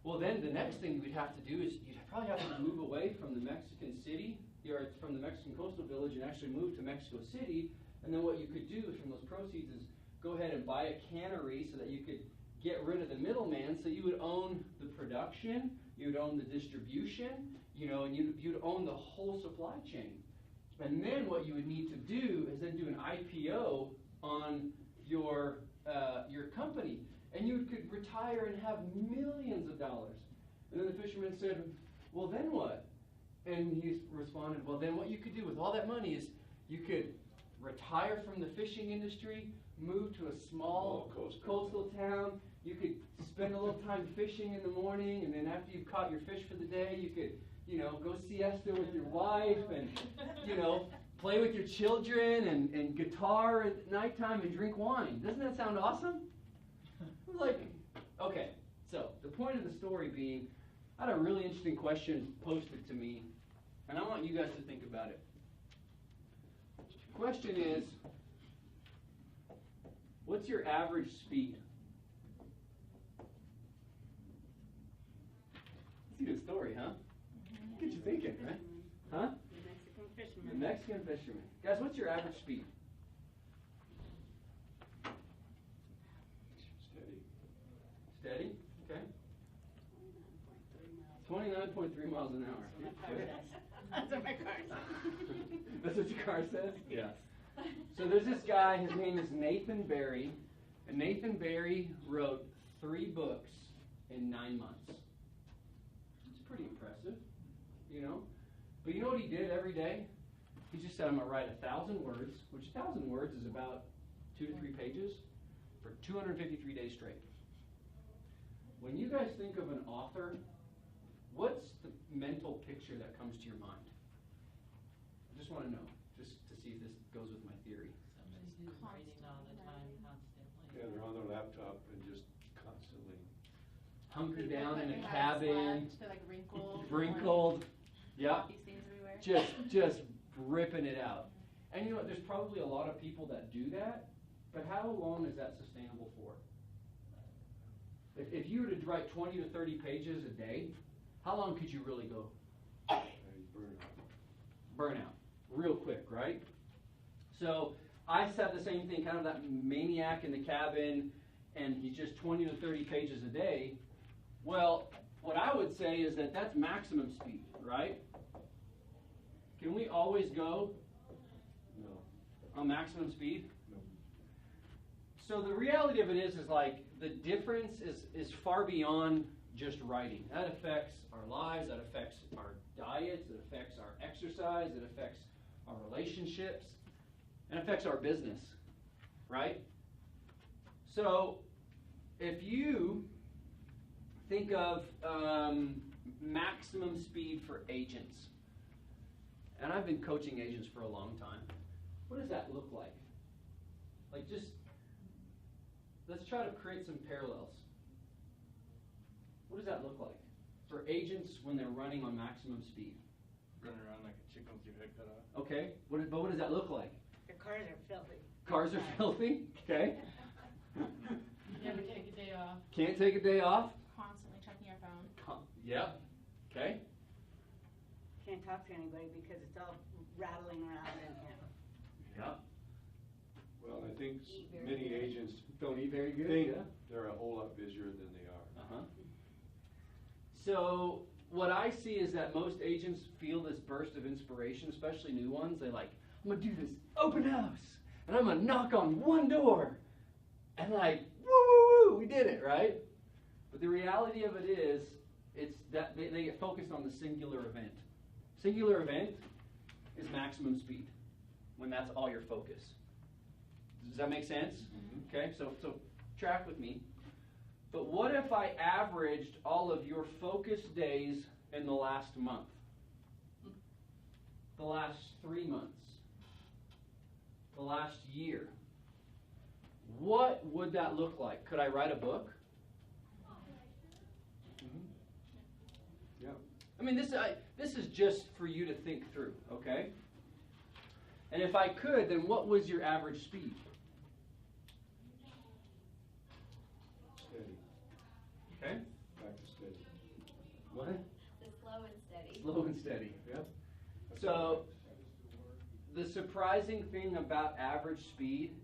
Well, then the next thing we'd have to do is you'd probably have to move away from the Mexican city, or from the Mexican coastal village, and actually move to Mexico City. And then what you could do from those proceeds is go ahead and buy a cannery so that you could get rid of the middleman, so you would own the production, you would own the distribution, and you'd own the whole supply chain. And then what you would need to do is then do an IPO on your company. And you could retire and have millions of dollars. And then the fisherman said, well, then what? And he responded, well, then what you could do with all that money is you could retire from the fishing industry, move to a small coastal town. You could spend a little time fishing in the morning, and then after you've caught your fish for the day, you could, go siesta with your wife and, play with your children and guitar at nighttime and drink wine. Doesn't that sound awesome? I was like, okay. So the point of the story being, I had a really interesting question posted to me, and I want you guys to think about it. The question is, what's your average speed? That's a good story, huh? Get you thinking, right? Huh? The Mexican The fisherman. Mexican fisherman. Guys, what's your average speed? Steady. Steady? Okay. 29.3 miles. 29.3 miles an hour. That's what my car says. That's what your car says? Yeah. So there's this guy, his name is Nathan Barry, and Nathan Barry wrote 3 books in 9 months. It's pretty impressive, But you know what he did every day? He just said, I'm going to write 1,000 words, which 1,000 words is about 2 to 3 pages, for 253 days straight. When you guys think of an author, what's the mental picture that comes to your mind? I just want to know, just to see if this goes with my theory. Somebody who's writing all the time, constantly. Yeah, they're on their laptop and just constantly. Hunkered down in a They have cabin, slept, they're like wrinkled. wrinkled, yeah, Coffee stains everywhere. just ripping it out. And there's probably a lot of people that do that, but how long is that sustainable for? If you were to write 20 to 30 pages a day, how long could you really go? Burnout. Real quick, right? So I have the same thing, kind of that maniac in the cabin, and he's just 20 to 30 pages a day. Well, what I would say is that that's maximum speed, right? Can we always go No. on maximum speed? No. So the reality of it is like the difference is far beyond just writing. That affects our lives, that affects our diets, it affects our exercise, it affects our relationships, and affects our business, right? So if you think of maximum speed for agents, and I've been coaching agents for a long time, what does that look like? Like just, let's try to create some parallels. What does that look like for agents when they're running on maximum speed? Running around like a chicken with your head cut off. Okay, but what does that look like? Your cars are filthy. Cars are filthy, okay? Never take a day off. Can't take a day off? Constantly checking your phone. Yep, okay? Can't talk to anybody because it's all rattling around in here. Yep. Well, I think Eat very many good. agents Don't eat very good, think yeah. they're a whole lot busier than they are. Uh-huh. So what I see is that most agents feel this burst of inspiration, especially new ones. They're like, I'm going to do this open house, and I'm going to knock on one door. And like, woo, woo, woo, we did it, right? But the reality of it is, it's that they get focused on the singular event. Singular event is maximum speed, when that's all your focus. Does that make sense? Mm-hmm. Okay, so track with me. But what if I averaged all of your focus days in the last month? The last 3 months? The last year? What would that look like? Could I write a book? Mm-hmm. Yeah. I mean, this is just for you to think through, okay? And if I could, then what was your average speed? Steady. Okay? Back to steady. What? The slow and steady. Slow and steady. Yep. So, the surprising thing about average speed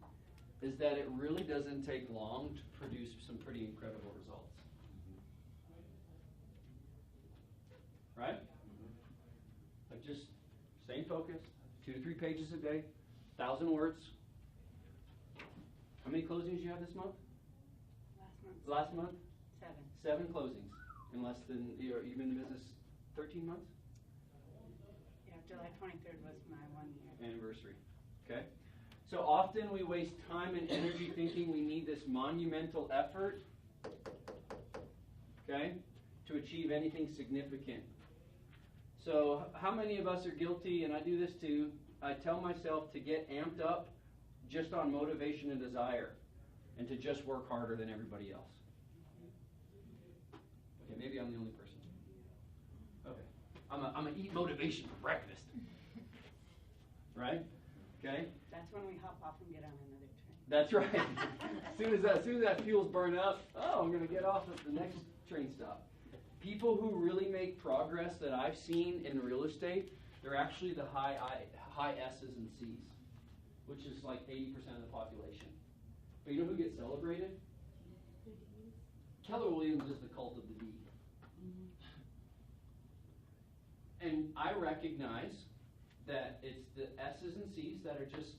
is that it really doesn't take long to produce some pretty incredible results. Right? Like just staying focused, 2 to 3 pages a day, 1,000 words. How many closings you have this month? Last month. Last month? 7 closings in less than, you've been in business 13 months? Yeah, July 23rd was my 1 year. Anniversary. Okay? So often we waste time and energy thinking we need this monumental effort, okay, to achieve anything significant. So how many of us are guilty, and I do this too, I tell myself to get amped up just on motivation and desire, and to just work harder than everybody else. Okay, maybe I'm the only person. Okay. I'm gonna eat motivation for breakfast. Right? Okay? That's when we hop off and get on another train. That's right. As soon as that fuel's burned up, I'm gonna get off at the next train stop. People who really make progress that I've seen in real estate, they're actually the high S's and C's, which is like 80% of the population. But you know who gets celebrated? Keller Williams is the cult of the D. And I recognize that it's the S's and C's that are just,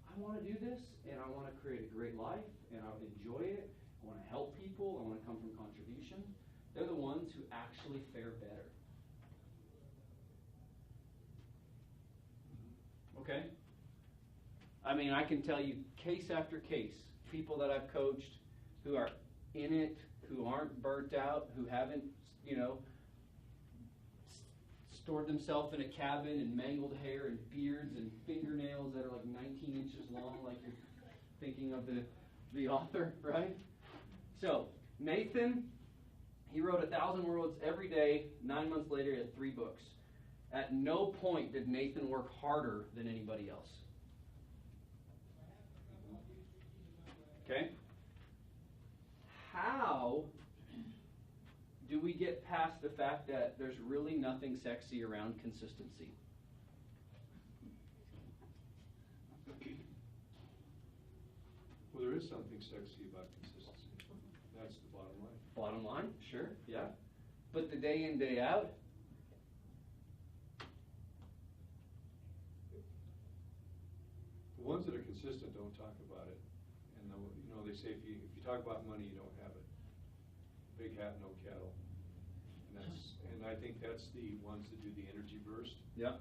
I want to do this, and I want to create a great life, and I enjoy it, I want to help people, I want to come from contribution. They're the ones who actually fare better. Okay? I mean, I can tell you case after case, people that I've coached who are in it, who aren't burnt out, who haven't, stored themselves in a cabin and mangled hair and beards and fingernails that are like 19 inches long, like you're thinking of the author, right? So, Nathan, he wrote 1,000 words every day. 9 months later, he had 3 books. At no point did Nathan work harder than anybody else. Okay? How do we get past the fact that there's really nothing sexy around consistency? Well, there is something sexy about consistency. That's the bottom line. Bottom line, sure, yeah. But the day in, day out, the ones that are consistent don't talk about it. And they say if you talk about money, you don't have it. Big hat, no cattle. And I think that's the ones that do the energy burst. yeah.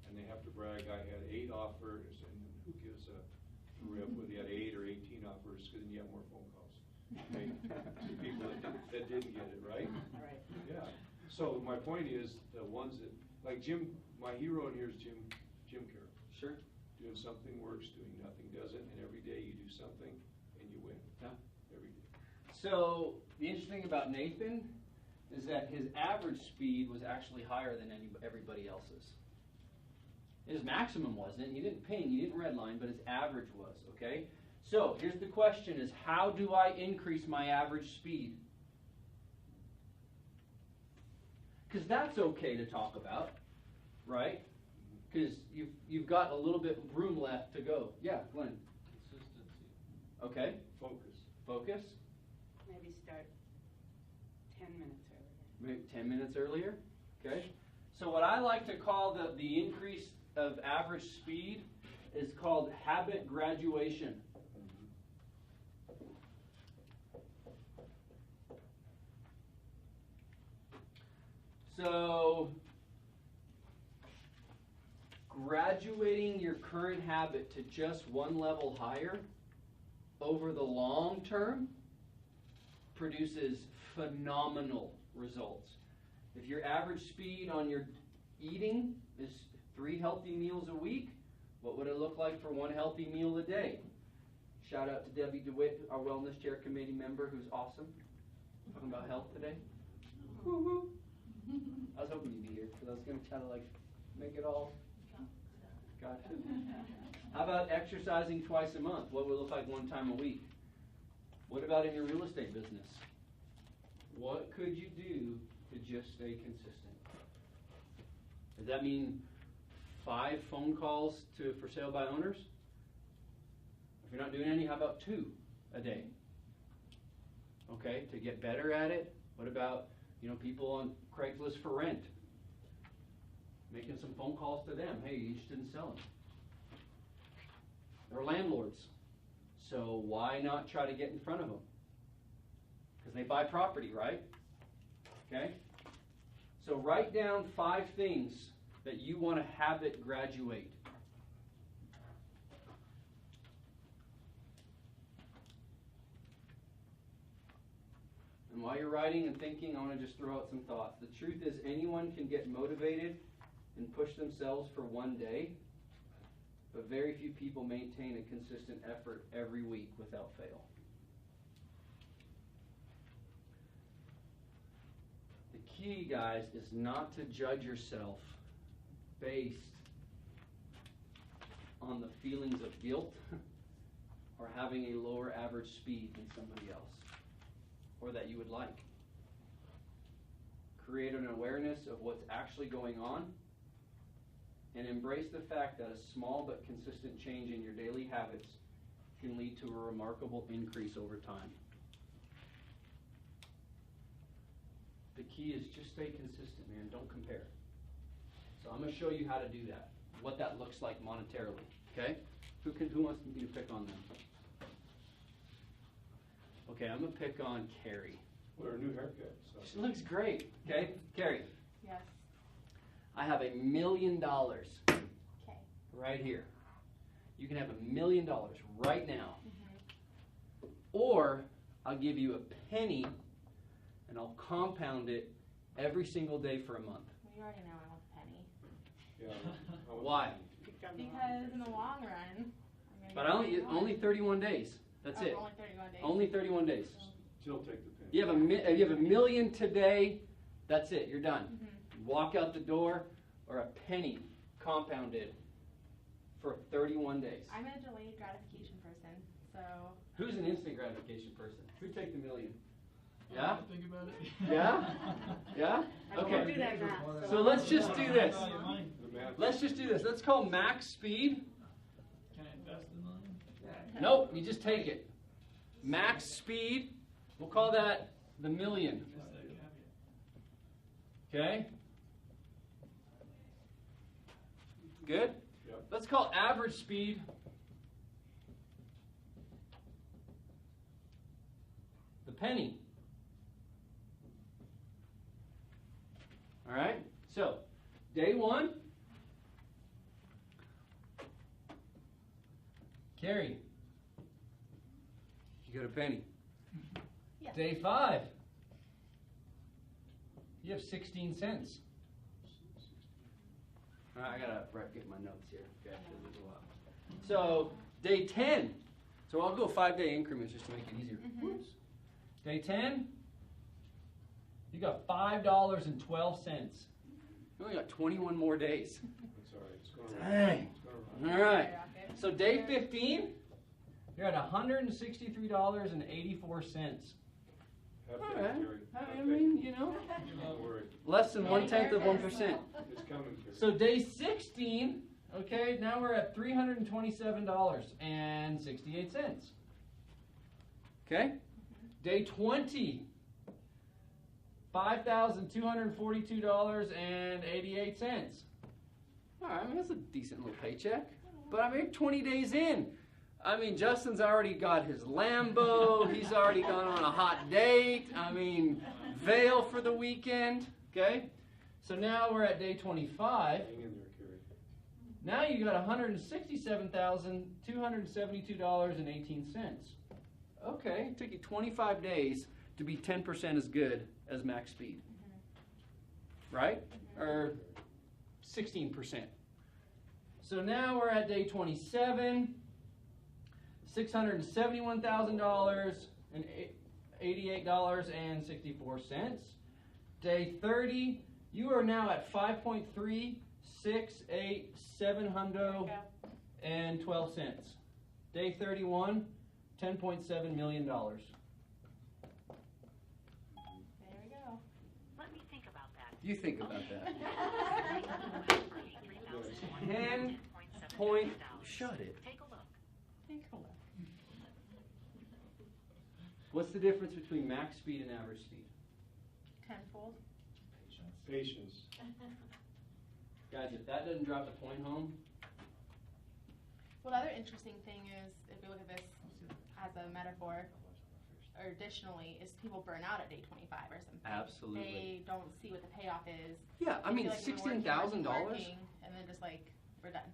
And they have to brag, I had 8 offers, and who gives a rip whether you had 8 or 18 offers, because then you have more phone calls. Okay? To people that didn't get it, right? Right. Yeah. So my point is, the ones that, like Jim, my hero in here is Jim Carroll. Sure. Doing something works, doing nothing doesn't, and every day you do something and you win. Yeah. Every day. So the interesting thing about Nathan is that his average speed was actually higher than everybody else's. His maximum wasn't. He didn't ping, he didn't redline, but his average was, okay? So here's the question is, how do I increase my average speed? Because that's okay to talk about, right? Because you've got a little bit room left to go. Yeah, Glenn. Consistency. Okay. Focus. Maybe start 10 minutes earlier. Maybe 10 minutes earlier. Okay. So what I like to call the increase of average speed is called habit graduation. So graduating your current habit to just one level higher over the long term produces phenomenal results. If your average speed on your eating is 3 healthy meals a week, what would it look like for 1 healthy meal a day? Shout out to Debbie DeWitt, our Wellness Chair Committee member, who's awesome. Talking about health today. Woo-hoo. I was hoping you'd be here, because I was going to kind of make it all. Gotcha. How about exercising twice a month? What would it look like 1 time a week? What about in your real estate business? What could you do to just stay consistent? Does that mean 5 phone calls for sale by owners? If you're not doing any, how about 2 a day? Okay, to get better at it. What about, people on Craigslist for rent? Making some phone calls to them. Hey, you interested in selling? They're landlords. So why not try to get in front of them? Because they buy property, right? Okay? So write down 5 things that you want to have it graduate. And while you're writing and thinking, I want to just throw out some thoughts. The truth is, anyone can get motivated and push themselves for one day, but very few people maintain a consistent effort every week without fail. The key, guys, is not to judge yourself based on the feelings of guilt or having a lower average speed than somebody else, or that you would like. Create an awareness of what's actually going on, and embrace the fact that a small but consistent change in your daily habits can lead to a remarkable increase over time. The key is just stay consistent, man. Don't compare. So I'm going to show you how to do that, what that looks like monetarily. Okay? Who wants me to pick on them? Okay, I'm going to pick on Carrie. What her new haircut. She looks great. Okay, Carrie. Yes. I have $1 million Okay. right here. You can have $1 million right now. Mm-hmm. Or I'll give you a penny and I'll compound it every single day for a month. Well, you already know I want the penny. Yeah. Why? Because in the long run, I'm But gonna get only 31 days. That's it. Only 31 days. Only 31 days. She'll take the penny. You have $1 million today. That's it. You're done. Mm-hmm. Walk out the door, or a penny compounded for 31 days. I'm a delayed gratification person, so. Who's an instant gratification person? Who'd take the million? Yeah? Think about it. Yeah? Yeah? I can't Okay. do that math. So let's just do this. The math- Let's just do this. Let's call max speed. Can I invest in mine? Nope, you just take it. Max speed, we'll call that the million. Just that caveat. Okay? Good? Yep. Let's call average speed the penny. All right? So, day 1. Carrie, you got a penny. Yes. Day 5, you have 16 cents. All right, I gotta get my notes here. Okay, 'cause there's a lot. So day 10. So I'll go 5-day increments just to make it easier. Whoops. Day 10. You got $5.12. You only got 21 more days. That's all right. It's going Dang. It's going All right. So day 15, you're at $163.84. Have All faith, right. Gary. I Have mean, you know, faith. Don't worry. less than 1/10 of 1%. It's coming, Gary. So day 16, okay, now we're at $327.68. Okay? Day 20, $5,242.88. All right, I mean, that's a decent little paycheck. But I mean, 20 days in. I mean, Justin's already got his Lambo. He's already gone on a hot date. I mean, Vail for the weekend. Okay? So now we're at day 25. Hang in there, Gary. Now you got $167,272.18. Okay, it took you 25 days to be 10% as good as max speed. Right? Or 16%. So now we're at day 27, $671,088.64. Day 30, you are now at 5.368712 cents. Day 31, $10.7 million. There we go. Let me think about that. You think about that. 10 point. Shut it. Take a look. Take a look. What's the difference between max speed and average speed? Tenfold. Patience. Guys, if that doesn't drop the point home, Well, the other interesting thing is, if we look at this as a metaphor, or additionally, is people burn out at day 25 or something. Absolutely. They don't see what the payoff is. Yeah, I They mean, feel like they've been $16,000. working, and then just like, we're done.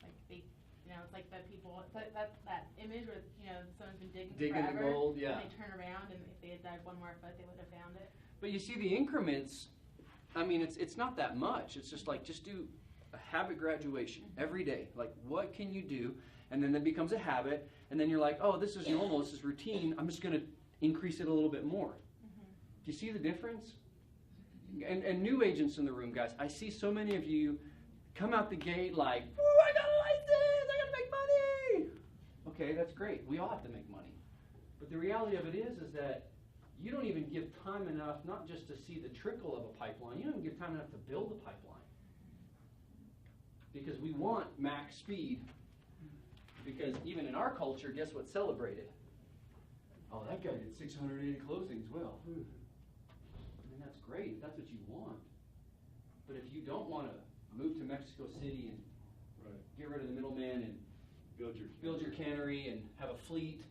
Like, they, you know, it's like the people, it's like that image where, you know, someone's been digging Digging the forever. gold, yeah. And they turn around, and if they had dug one more foot, they would have found it. But you see the increments, I mean, it's not that much. It's just like, just do a habit graduation every day. Like, what can you do? And then it becomes a habit, and then you're like, oh, this is normal, this is routine, I'm just going to increase it a little bit more. Do you see the difference? And new agents in the room, guys, I see so many of you come out the gate like, ooh, I got a license, I got to make money. Okay, that's great. We all have to make money. But the reality of it is that you don't even give time enough, not just to see the trickle of a pipeline, you don't even give time enough to build a pipeline. Because we want max speed. Because even in our culture, guess what's celebrated? Oh, that guy did 680 closings. Well, I mean, that's great if that's what you want. But if you don't want to move to Mexico City and get rid of the middleman and build your cannery and have a fleet,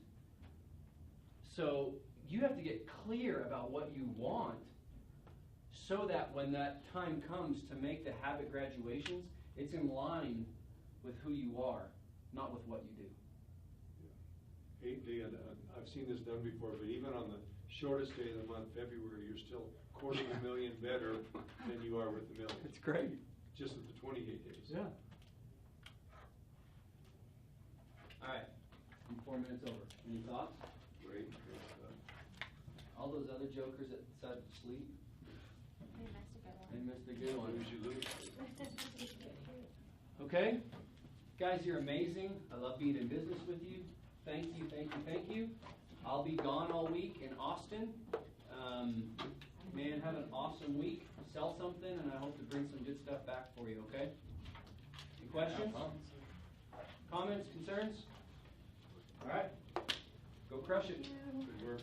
so you have to get clear about what you want so that when that time comes to make the habit graduations, it's in line with who you are, not with what you do. Dan, I've seen this done before, but even on the shortest day of the month, February, you're still $250,000 better than you are with the million. It's great. Just with the 28 days. Yeah. All right, I'm 4 minutes over. Any thoughts? Great stuff. All those other jokers that decided to sleep, They missed a good one. they missed a good one. Lose, you lose. Okay? Guys, you're amazing. I love being in business with you. Thank you, thank you, thank you. I'll be gone all week in Austin. Man, have an awesome week. Sell something, and I hope to bring some good stuff back for you, okay? Any questions? Comments, concerns? All right. Go crush it. Good work.